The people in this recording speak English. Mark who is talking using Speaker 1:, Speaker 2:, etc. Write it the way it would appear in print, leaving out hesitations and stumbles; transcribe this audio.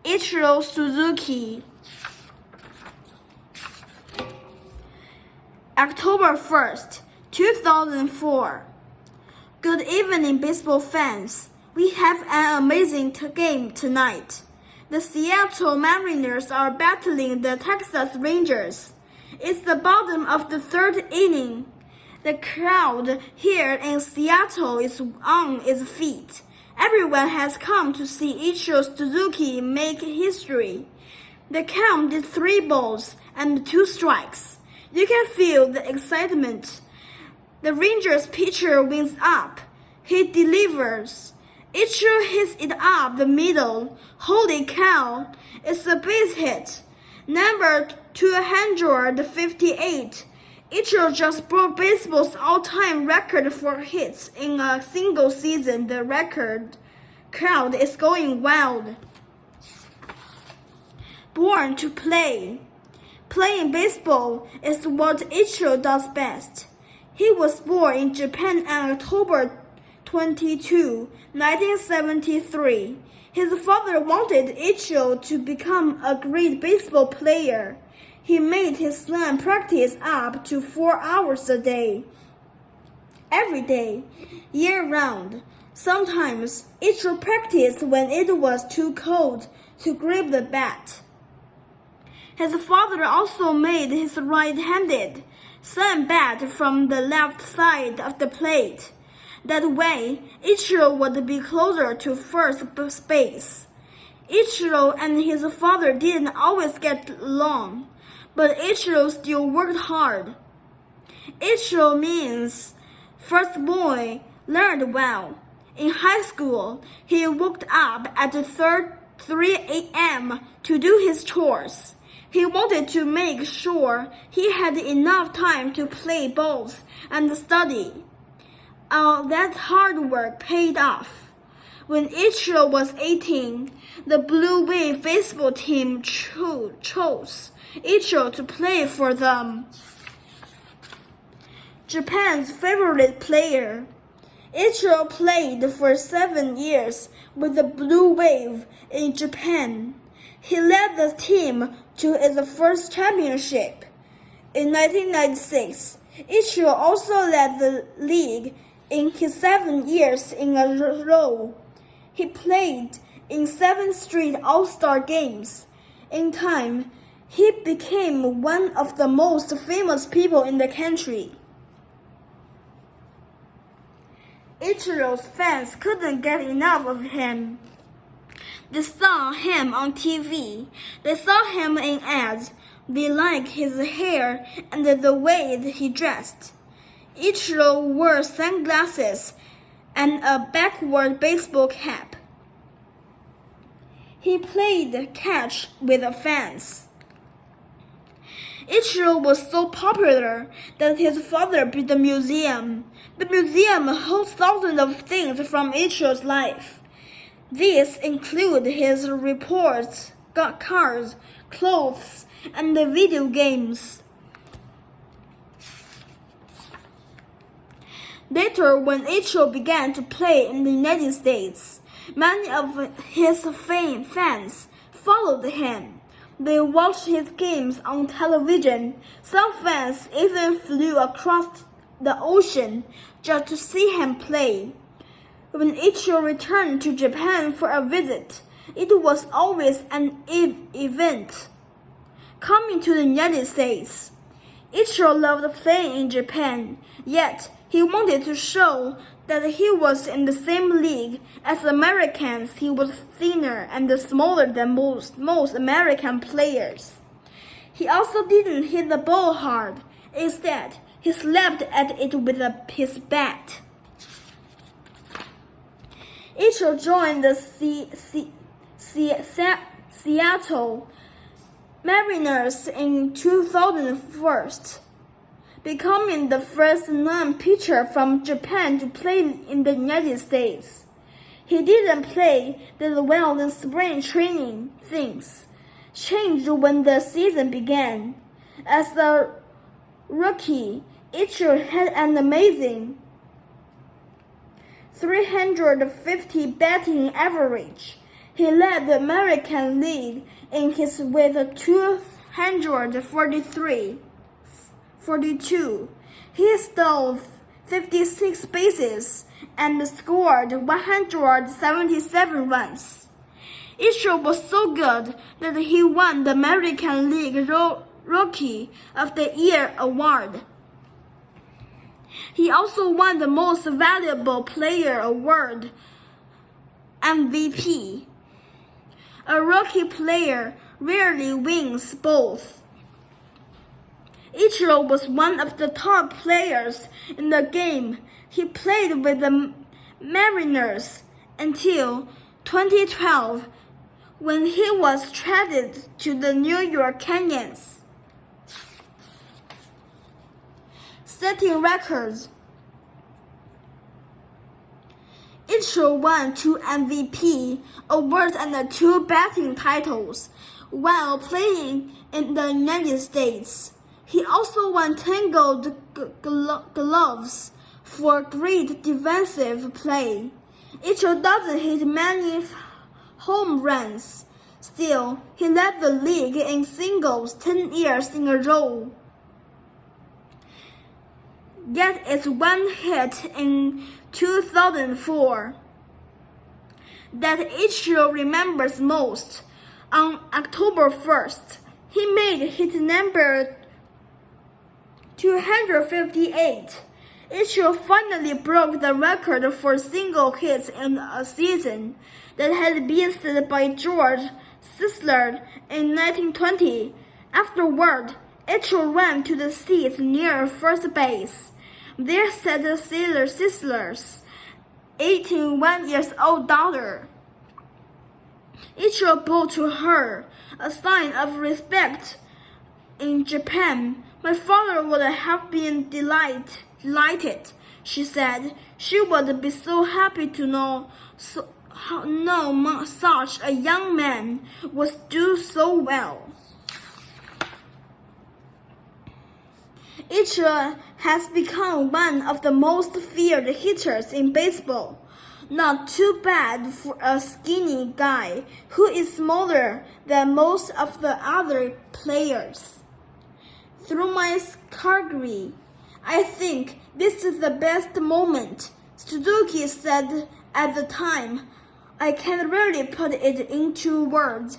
Speaker 1: Ichiro Suzuki. October 1st, 2004. Good evening, baseball fans. We have an amazing game tonight. The Seattle Mariners are battling the Texas Rangers. It's the bottom of the third inning. The crowd here in Seattle is on its feet. Everyone has come to see Ichiro Suzuki make history. The count is 3 balls and 2 strikes. You can feel the excitement. The Rangers pitcher wins up. He delivers. Ichiro hits it up the middle. Holy cow! It's a base hit. Number 258. Ichiro just broke baseball's all-time record for hits in a single season. The record crowd is going wild. Born to play. Playing baseball is what Ichiro does best. He was born in Japan on October 22, 1973. His father wanted Ichiro to become a great baseball player. He made his son practice up to 4 hours a day, every day, year-round. Sometimes Ichiro practiced when it was too cold to grip the bat. His father also made his right-handed son bat from the left side of the plate. That way, Ichiro would be closer to first base. Ichiro and his father didn't always get along, but Ichiro still worked hard. Ichiro means first boy learned well. In high school, he woke up at 3 a.m. to do his chores. He wanted to make sure he had enough time to play balls and study. All that hard work paid off. When Ichiro was 18, the Blue Wave baseball team chose Ichiro to play for them. Japan's favorite player. Ichiro played for 7 years with the Blue Wave in Japan. He led the team to its first championship. In 1996, Ichiro also led the league in his 7 years in a row. He played in 7 straight All-Star games. In time, he became one of the most famous people in the country. Ichiro's fans couldn't get enough of him. They saw him on TV. They saw him in ads. They liked his hair and the way he dressed. Ichiro wore sunglasses and a backward baseball cap. He played catch with the fans. Ichiro was so popular that his father built a museum. The museum holds thousands of things from Ichiro's life. These include his reports, cars, clothes, and the video games. Later, when Ichiro began to play in the United States, many of his fans followed him. They watched his games on television. Some fans even flew across the ocean just to see him play. When Ichiro returned to Japan for a visit, it was always an event. Coming to the United States, Ichiro loved playing in Japan, yet he wanted to show that he was in the same league as Americans. He was thinner and smaller than most American players. He also didn't hit the ball hard. Instead, he slapped at it with his bat. Ichiro joined the Seattle Mariners in 2001, becoming the first non-pitcher from Japan to play in the United States. He didn't play that well in spring training. Things changed when the season began. As a rookie, Ichiro had an amazing 350 batting average. He led the American League in hits with 242. He stole 56 bases and scored 177 runs. Ichiro was so good that he won the American League Rookie of the Year award. He also won the Most Valuable Player award, MVP. A rookie player rarely wins both. Ichiro was one of the top players in the game. He played with the Mariners until 2012, when he was traded to the New York Yankees. Setting records. Ichiro won 2 MVP awards and 2 batting titles while playing in the United States. He also won 10 Gold Gloves for great defensive play. Ichiro doesn't hit many home runs. Still, he led the league in singles 10 years in a row. Yet it's one hit in 2004 that Ichiro remembers most. On October 1st, he made hit number 258. Ichiro finally broke the record for single hits in a season that had been set by George Sisler in 1920. Afterward, Ichiro ran to the seats near first base. There sat Sisler's 81-year-old daughter. Ichiro bowed to her, a sign of respect. In Japan, my father would have been delighted, she said. She would be so happy to know such a young man would do so well. Ichiro has become one of the most feared hitters in baseball. Not too bad for a skinny guy who is smaller than most of the other players. Through my career, I think this is the best moment, Suzuki said at the time. I can't really put it into words.